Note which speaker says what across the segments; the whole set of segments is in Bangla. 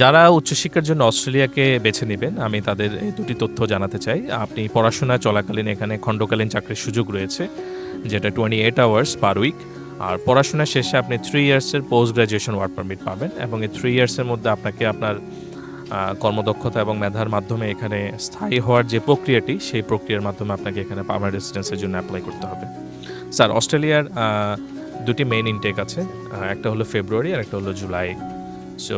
Speaker 1: যারা উচ্চশিক্ষার জন্য অস্ট্রেলিয়াকে বেছে নেবেন, আমি তাদের এই দুটি তথ্য জানাতে চাই। আপনি পড়াশোনা চলাকালীন এখানে খণ্ডকালীন চাকরির সুযোগ রয়েছে, যেটা 28 আওয়ার্স পার উইক। আর পড়াশোনা শেষে আপনি 3 ইয়ার্সের পোস্ট গ্র্যাজুয়েশন ওয়ার্ক পারমিট পাবেন, এবং এই 3 ইয়ার্সের মধ্যে আপনাকে আপনার কর্মদক্ষতা এবং মেধার মাধ্যমে এখানে স্থায়ী হওয়ার যে প্রক্রিয়াটি, সেই প্রক্রিয়ার মাধ্যমে আপনাকে এখানে পার্মানেন্ট রেসিডেন্সের জন্য অ্যাপ্লাই করতে হবে। স্যার, অস্ট্রেলিয়ার দুটি মেইন ইনটেক আছে, একটা হলো ফেব্রুয়ারি আর একটা হলো জুলাই। সো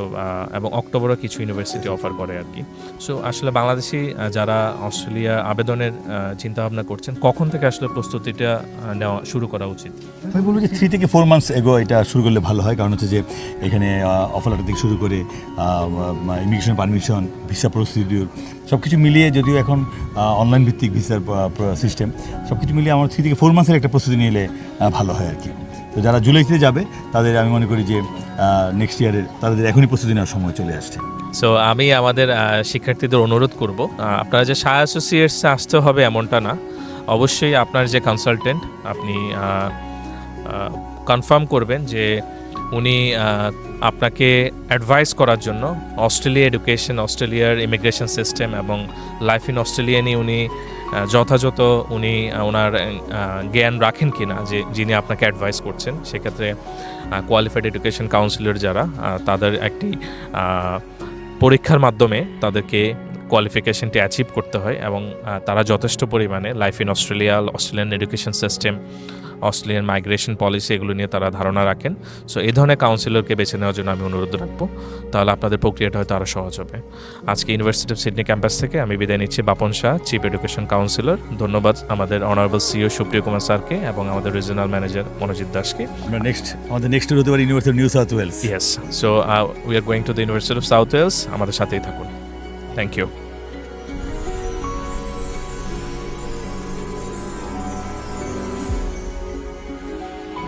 Speaker 1: এবং অক্টোবরও কিছু ইউনিভার্সিটি অফার করে আর কি। সো আসলে বাংলাদেশি যারা অস্ট্রেলিয়া আবেদনের চিন্তাভাবনা করছেন, কখন থেকে আসলে প্রস্তুতিটা নেওয়া শুরু করা উচিত?
Speaker 2: আমি বলবো যে 3 থেকে 4 মান্থস এগো এটা শুরু করলে ভালো হয়, কারণ হচ্ছে যে এখানে অফার লেটার থেকে শুরু করে ইমিগ্রেশন পারমিশন, ভিসা প্রসিডিউর সব কিছু মিলিয়ে, যদিও এখন অনলাইন ভিত্তিক ভিসার সিস্টেম, সব কিছু মিলিয়ে আমার 3 থেকে 4 মান্থসের একটা প্রস্তুতি নিলে ভালো হয় আর কি। তো যারা জুলাইতে যাবে তাদের আমি মনে করি যে নেক্সট ইয়ারের তাদের এখনই প্রস্তুতি নেওয়ার সময় চলে আসছে।
Speaker 1: সো আমি আমাদের শিক্ষার্থীদের অনুরোধ করব, আপনারা যে শাহ অ্যাসোসিয়েটসে আসতে হবে এমনটা না। অবশ্যই আপনার যে কনসালটেন্ট, আপনি কনফার্ম করবেন যে উনি আপনাকে অ্যাডভাইস করার জন্য অস্ট্রেলিয়া এডুকেশন, অস্ট্রেলিয়ার ইমিগ্রেশন সিস্টেম এবং লাইফ ইন অস্ট্রেলিয়া নিয়ে উনি যথাযথ ওনার জ্ঞান রাখেন কিনা, যে যিনি আপনাকে অ্যাডভাইস করছেন। সেক্ষেত্রে কোয়ালিফাইড এডুকেশন কাউন্সিলর যারা, তাদের একটি পরীক্ষার মাধ্যমে তাদেরকে কোয়ালিফিকেশনটি অ্যাচিভ করতে হয়, এবং তারা যথেষ্ট পরিমাণে life in Australia, Australian education system, Australian migration policy, এগুলো নিয়ে তারা ধারণা রাখেন। সো এই ধরনের কাউন্সিলরকে বেছে নেওয়ার জন্য আমি অনুরোধ রাখবো, তাহলে আপনাদের প্রক্রিয়াটা হয়তো আরও সহজ হবে। আজকে ইউনিভার্সিটি অফ সিডনি ক্যাম্পাস থেকে আমি বিদায় নিচ্ছি, Bapan Shah, chief education councillor. ধন্যবাদ আমাদের অনারেবল সিইও সুপ্রিয় কুমার স্যারকে এবং আমাদের রিজিওনাল ম্যানেজার মনোজিৎ দাসকে।
Speaker 2: আমাদের নেক্সট হতে পারে university of New South Wales.
Speaker 1: Yes, so we are going to the university of South Wales. আমাদের সাথেই থাকুন। Thank you.